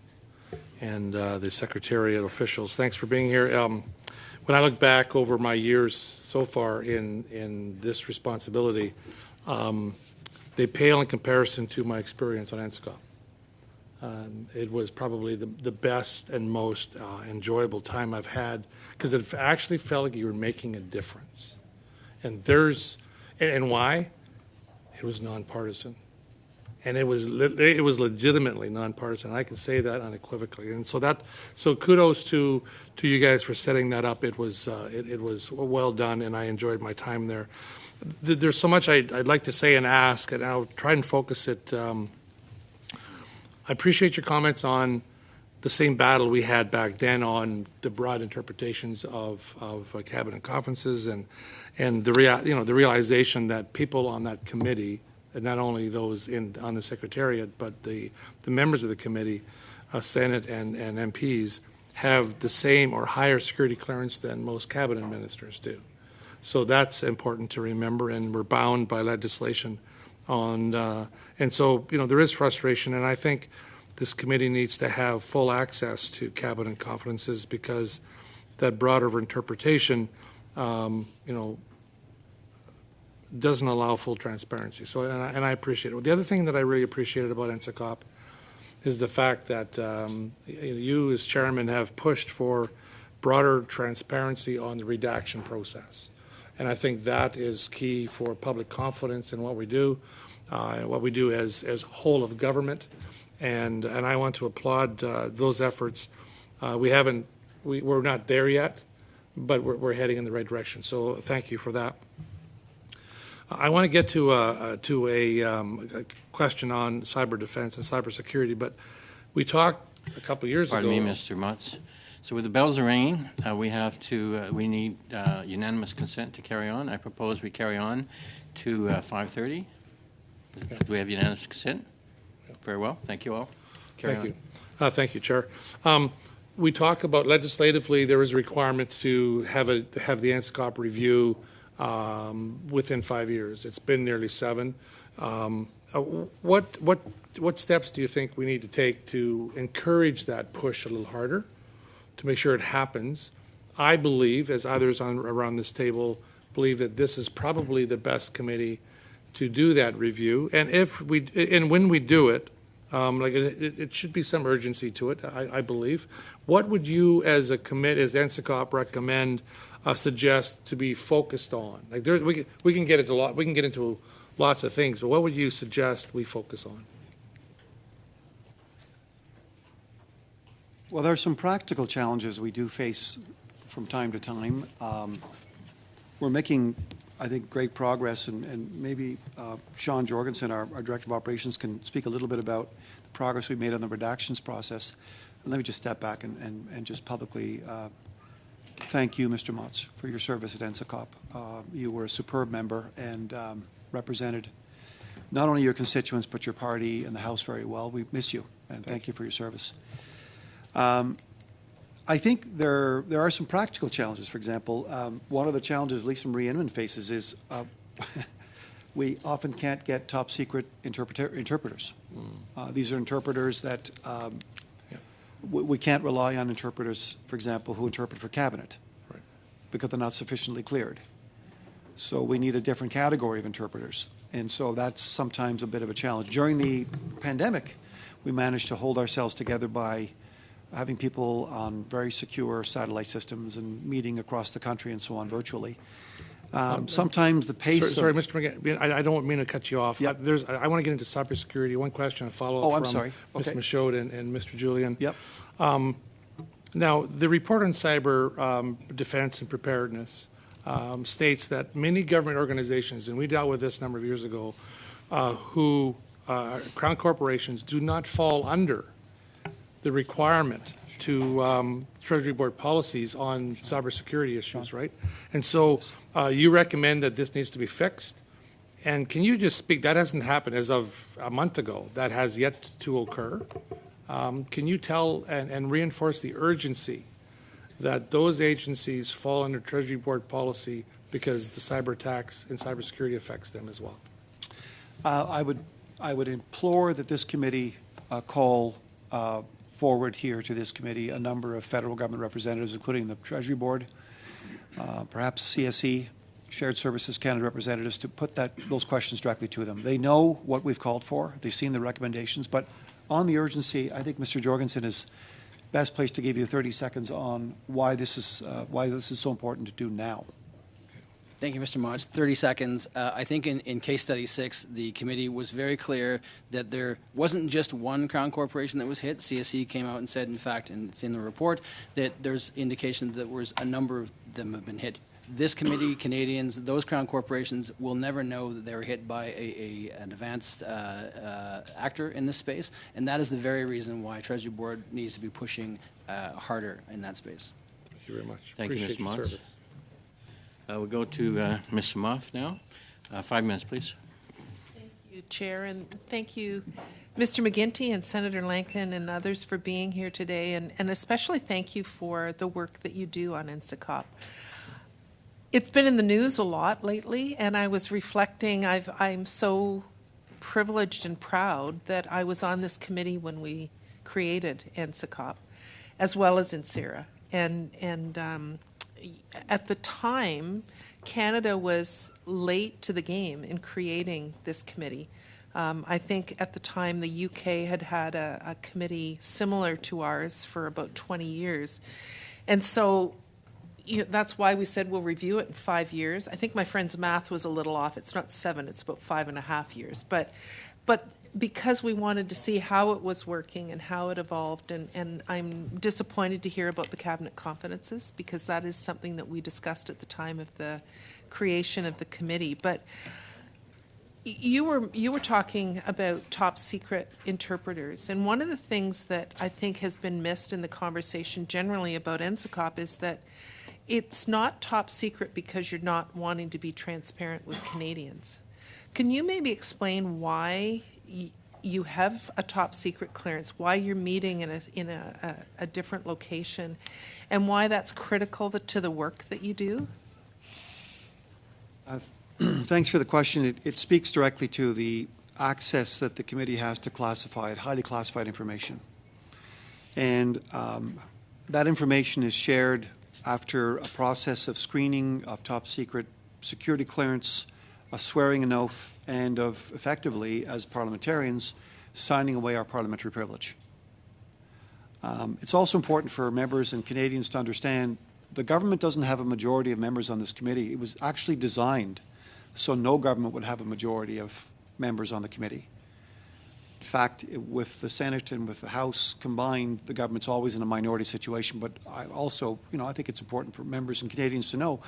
and the Secretariat officials. Thanks for being here. When I look back over my years so far in this responsibility, they pale in comparison to my experience on NSCOP. It was probably the best and most enjoyable time I've had, because it actually felt like you were making a difference. And why? It was nonpartisan, and it was legitimately nonpartisan. I can say that unequivocally. And so kudos to you guys for setting that up. It was well done, and I enjoyed my time there. There's so much I'd like to say and ask, and I'll try and focus it. I appreciate your comments on the same battle we had back then on the broad interpretations of cabinet conferences and the realization that people on that committee, and not only those on the Secretariat, but the members of the committee, Senate and MPs, have the same or higher security clearance than most cabinet ministers do. So that's important to remember, and we're bound by legislation on, and so there is frustration, and I think this committee needs to have full access to cabinet conferences, because that broader interpretation, doesn't allow full transparency. So, and I appreciate it. The other thing that I really appreciated about NSCOP is the fact that you, as chairman, have pushed for broader transparency on the redaction process, and I think that is key for public confidence in what we do, as whole of government. And I want to applaud those efforts. We're not there yet, but we're heading in the right direction. So thank you for that. I want to get to a question on cyber defense and cybersecurity, but we talked a couple of years ago. Pardon me, Mr. Motz. So with the bells are ringing, we need unanimous consent to carry on. I propose we carry on to 5:30. Do we have unanimous consent? Very well. Thank you all. Carry on. Thank you, Chair. We talk about legislatively there is a requirement to have the NSCOP review within 5 years. It's been nearly 7. What steps do you think we need to take to encourage that push a little harder, to make sure it happens? I believe, as others around this table believe, that this is probably the best committee to do that review. And when we do it, it should be some urgency to it, I believe. What would you, as a committee, as NSCOP, recommend, suggest to be focused on? We can get into lots of things, but what would you suggest we focus on? Well, there are some practical challenges we do face from time to time. We're making, I think, great progress, and maybe Sean Jorgensen, our Director of Operations, can speak a little bit about the progress we've made on the redactions process. And let me just step back and just publicly thank you, Mr. Motz, for your service at NSCOP. You were a superb member and represented not only your constituents but your party and the House very well. We miss you, and thank you for your service. I think there are some practical challenges. For example, one of the challenges Lisa Marie Inman faces is we often can't get top secret interpreters. These are interpreters that we can't rely on interpreters, for example, who interpret for cabinet, right, because they're not sufficiently cleared. So we need a different category of interpreters. And so that's sometimes a bit of a challenge. During the pandemic, we managed to hold ourselves together by having people on very secure satellite systems and meeting across the country and so on virtually. Sometimes the pace Sorry, of... Mr. McGinn, I don't mean to cut you off. Yep. I want to get into cybersecurity. One question, a follow-up Oh, I'm from sorry. Ms. Okay. Michaud and Mr. Julian. Yep. Now, the report on cyber defense and preparedness states that many government organizations, and we dealt with this a number of years ago, who Crown corporations do not fall under the requirement to Treasury Board policies on cybersecurity issues, right? And so you recommend that this needs to be fixed. And can you just speak, that hasn't happened as of a month ago, that has yet to occur. Can you tell and reinforce the urgency that those agencies fall under Treasury Board policy because the cyber attacks and cybersecurity affects them as well? I would implore that this committee call forward here to this committee a number of federal government representatives, including the Treasury Board, perhaps CSE, Shared Services Canada representatives, to put those questions directly to them. They know what we've called for. They've seen the recommendations. But on the urgency, I think Mr. Jorgensen is best placed to give you 30 seconds on why this is so important to do now. Thank you, Mr. Motz. 30 seconds. I think in case study 6, the committee was very clear that there wasn't just one Crown Corporation that was hit. CSE came out and said, in fact, and it's in the report, that there's indication that there was a number of them have been hit. This committee, Canadians, those Crown corporations will never know that they were hit by an advanced actor in this space, and that is the very reason why Treasury Board needs to be pushing harder in that space. Thank you very much. Thank you, Appreciate Mr. your Motz. service. We'll go to Mr. Moff now. 5 minutes, please. Thank you, Chair, and thank you, Mr. McGuinty and Senator Lankin and others for being here today, and especially thank you for the work that you do on NSECOP. It's been in the news a lot lately, and I was reflecting, I'm so privileged and proud that I was on this committee when we created NSECOP, as well as INSERA. And at the time, Canada was late to the game in creating this committee. I think at the time the UK had a committee similar to ours for about 20 years. And so that's why we said we'll review it in 5 years. I think my friend's math was a little off. It's not 7, it's about 5.5 years. But because we wanted to see how it was working and how it evolved, and I'm disappointed to hear about the cabinet confidences, because that is something that we discussed at the time of the creation of the committee. But you were talking about top secret interpreters, and one of the things that I think has been missed in the conversation generally about NSECOP is that it's not top secret because you're not wanting to be transparent with Canadians. Can you maybe explain why you have a top secret clearance, why you're meeting in a different location, and why that's critical to the work that you do? Thanks for the question. It speaks directly to the access that the committee has to classified, highly classified information. And that information is shared after a process of screening of top secret security clearance, a swearing an oath, and of effectively, as parliamentarians, signing away our parliamentary privilege. It's also important for members and Canadians to understand the government doesn't have a majority of members on this committee. It was actually designed so no government would have a majority of members on the committee. In fact, with the Senate and with the House combined, the government's always in a minority situation. But I also, I think it's important for members and Canadians to know,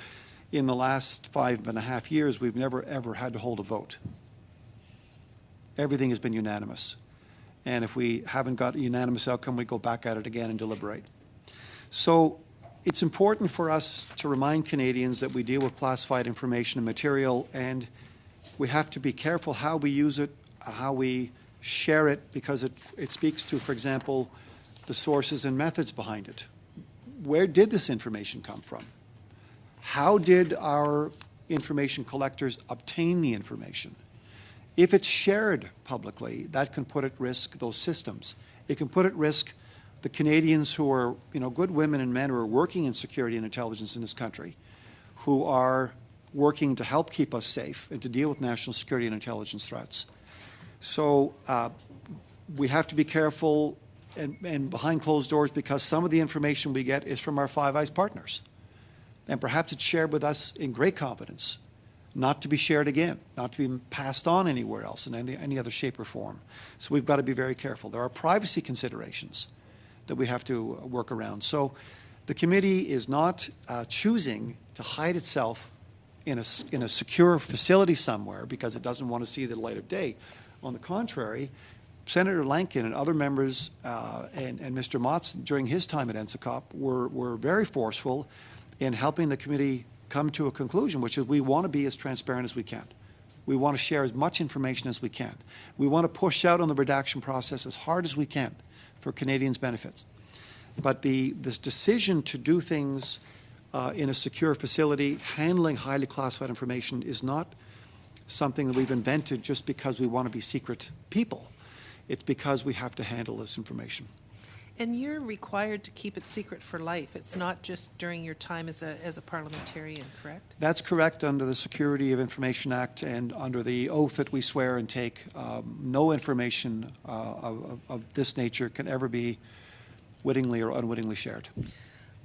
in the last 5.5 years, we've never, ever had to hold a vote. Everything has been unanimous. And if we haven't got a unanimous outcome, we go back at it again and deliberate. So it's important for us to remind Canadians that we deal with classified information and material, and we have to be careful how we use it, how we share it, because it speaks to, for example, the sources and methods behind it. Where did this information come from? How did our information collectors obtain the information? If it's shared publicly, that can put at risk those systems. It can put at risk the Canadians who are, good women and men who are working in security and intelligence in this country, who are working to help keep us safe and to deal with national security and intelligence threats. So we have to be careful and behind closed doors, because some of the information we get is from our Five Eyes partners. and perhaps it's shared with us in great confidence, not to be shared again, not to be passed on anywhere else in any other shape or form. So we've got to be very careful. There are privacy considerations that we have to work around. So the committee is not choosing to hide itself in a secure facility somewhere because it doesn't want to see the light of day. On the contrary, Senator Lankin and other members and Mr. Motz during his time at NSECOP were very forceful in helping the committee come to a conclusion, which is we want to be as transparent as we can. We want to share as much information as we can. We want to push out on the redaction process as hard as we can for Canadians' benefits. But this decision to do things in a secure facility, handling highly classified information, is not something that we've invented just because we want to be secret people. It's because we have to handle this information. And you're required to keep it secret for life. It's not just during your time as a parliamentarian, correct? That's correct under the Security of Information Act and under the oath that we swear and take. No information of this nature can ever be wittingly or unwittingly shared.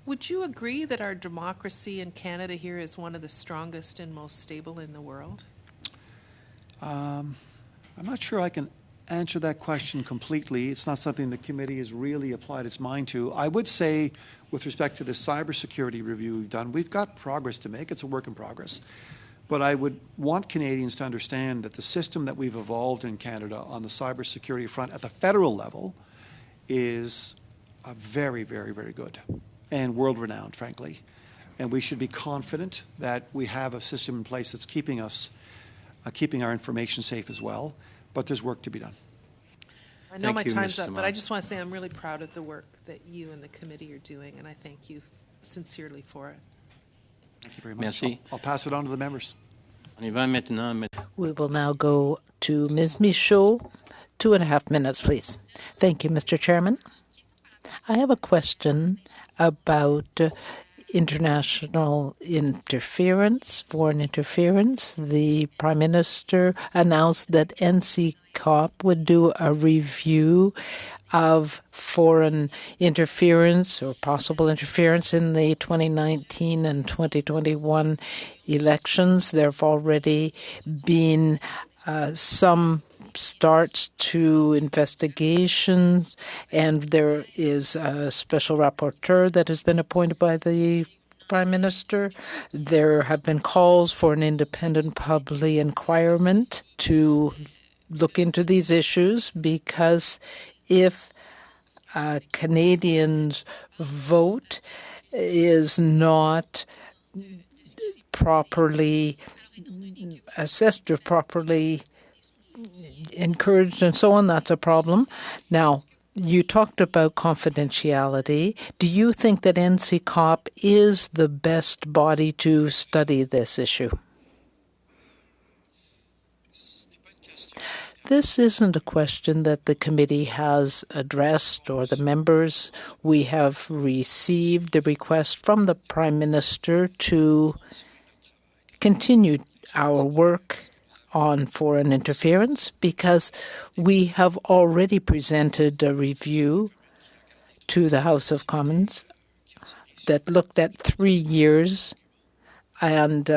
Would you agree that our democracy in Canada here is one of the strongest and most stable in the world? I'm not sure I can answer that question completely. It's not something the committee has really applied its mind to. I would say, with respect to the cybersecurity review we've done, we've got progress to make. It's a work in progress. But I would want Canadians to understand that the system that we've evolved in Canada on the cybersecurity front at the federal level is very, very, very good and world-renowned, frankly. And we should be confident that we have a system in place that's keeping our information safe as well. But there's work to be done. I know my time's up, but I just want to say I'm really proud of the work that you and the committee are doing, and I thank you sincerely for it. Thank you very much. Merci. I'll pass it on to the members. On y va maintenant. We will now go to Ms. Michaud. 2.5 minutes, please. Thank you, Mr. Chairman. I have a question about international interference, foreign interference. The Prime Minister announced that NCCOP would do a review of foreign interference or possible interference in the 2019 and 2021 elections. There have already been some starts to investigations, and there is a special rapporteur that has been appointed by the Prime Minister. There have been calls for an independent public inquiry to look into these issues, because if Canadians' vote is not properly assessed or properly encouraged and so on, that's a problem. Now, you talked about confidentiality. Do you think that NCCOP is the best body to study this issue? This isn't a question that the committee has addressed or the members. We have received a request from the Prime Minister to continue our work on foreign interference, because we have already presented a review to the House of Commons that looked at 3 years, and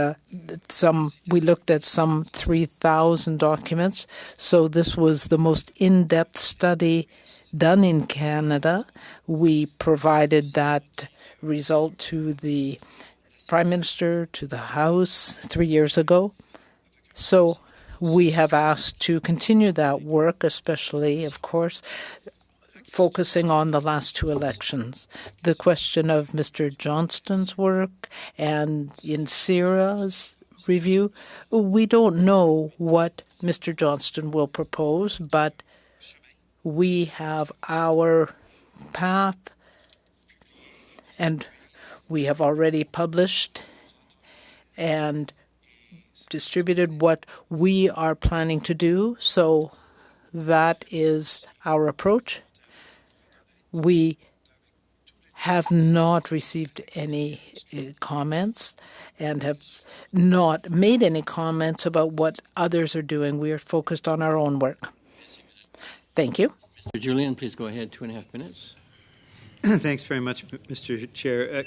we looked at some 3,000 documents. So this was the most in-depth study done in Canada. We provided that result to the Prime Minister, to the House 3 years ago. So we have asked to continue that work, especially, of course, focusing on the last 2 elections. The question of Mr. Johnston's work and in Syria's review, we don't know what Mr. Johnston will propose, but we have our path, and we have already published and distributed what we are planning to do. So that is our approach. We have not received any comments and have not made any comments about what others are doing. We are focused on our own work. Thank you. Mr. Julian, please go ahead, 2.5 minutes. Thanks very much, Mr. Chair.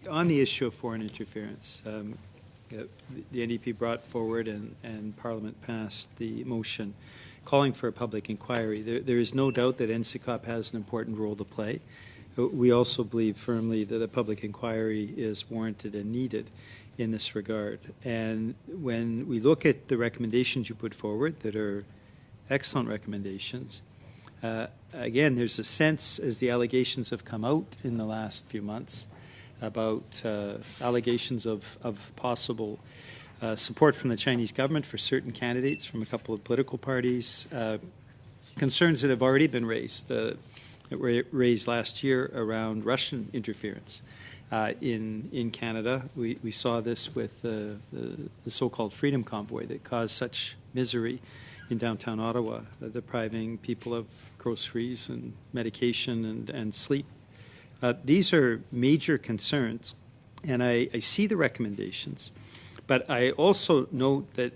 On the issue of foreign interference, the NDP brought forward and Parliament passed the motion calling for a public inquiry. There is no doubt that NCCOP has an important role to play. We also believe firmly that a public inquiry is warranted and needed in this regard. And when we look at the recommendations you put forward that are excellent recommendations, again, there's a sense as the allegations have come out in the last few months about allegations of possible support from the Chinese government for certain candidates from a couple of political parties, concerns that have already been raised, that were raised last year around Russian interference in Canada. We saw this with the so-called Freedom Convoy that caused such misery in downtown Ottawa, depriving people of groceries and medication and sleep. These are major concerns, and I see the recommendations. But I also note that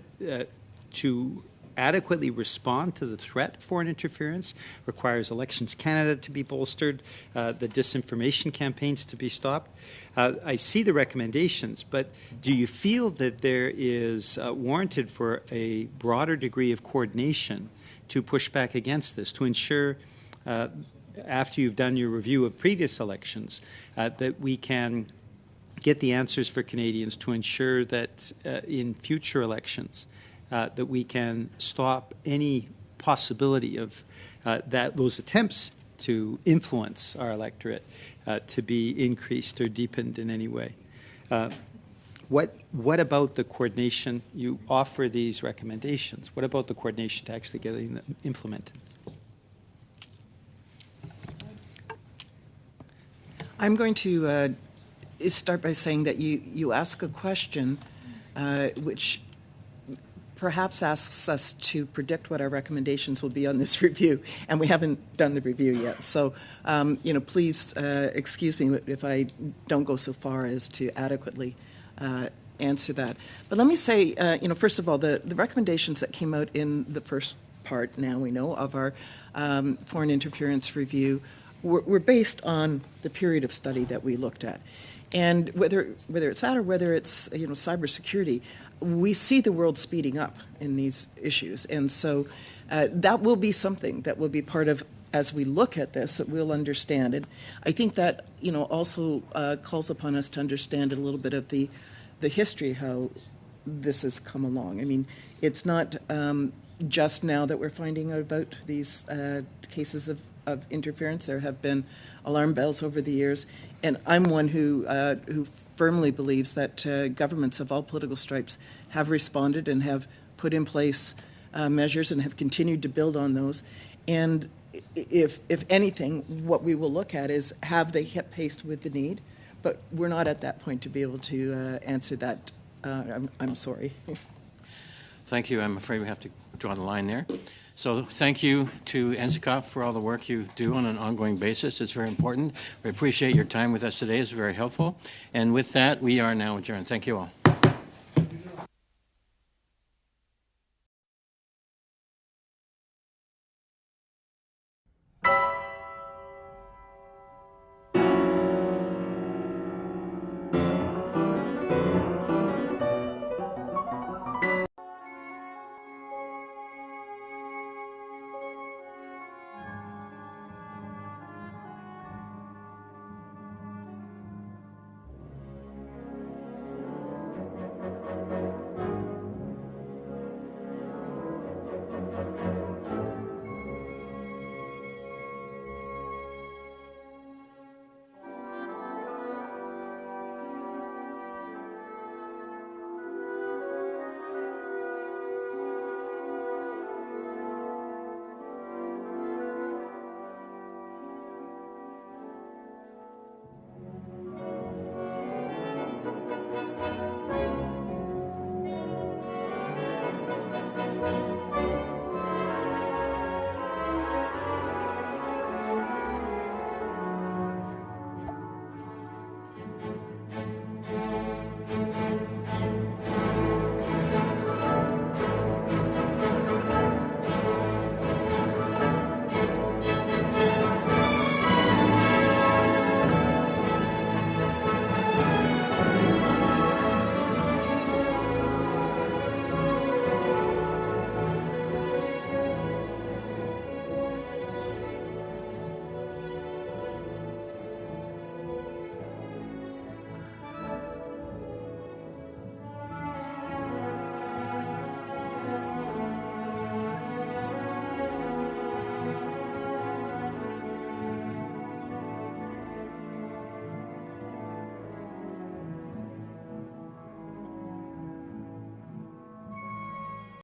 to adequately respond to the threat of foreign interference requires Elections Canada to be bolstered, the disinformation campaigns to be stopped. I see the recommendations, but do you feel that there is warranted for a broader degree of coordination to push back against this, to ensure after you've done your review of previous elections that we can get the answers for Canadians to ensure that in future elections that we can stop any possibility of those attempts to influence our electorate to be increased or deepened in any way. What about the coordination? You offer these recommendations. What about the coordination to actually getting them implemented? I'm going to start by saying that you ask a question which perhaps asks us to predict what our recommendations will be on this review, and we haven't done the review yet. So, please excuse me if I don't go so far as to adequately answer that. But let me say, first of all, the recommendations that came out in the first part, now we know, of our foreign interference review were based on the period of study that we looked at. And whether it's that or whether it's cybersecurity, we see the world speeding up in these issues. And so that will be something that will be part of, as we look at this, that we'll understand. And I think that also calls upon us to understand a little bit of the history, how this has come along. I mean, it's not just now that we're finding out about these cases of interference. There have been alarm bells over the years, and I'm one who firmly believes that governments of all political stripes have responded and have put in place measures and have continued to build on those. And if anything, what we will look at is, have they kept pace with the need? But we're not at that point to be able to answer that. I'm sorry. Thank you. I'm afraid we have to draw the line there. So thank you to NCCOP for all the work you do on an ongoing basis. It's very important. We appreciate your time with us today. It's very helpful. And with that, we are now adjourned. Thank you all.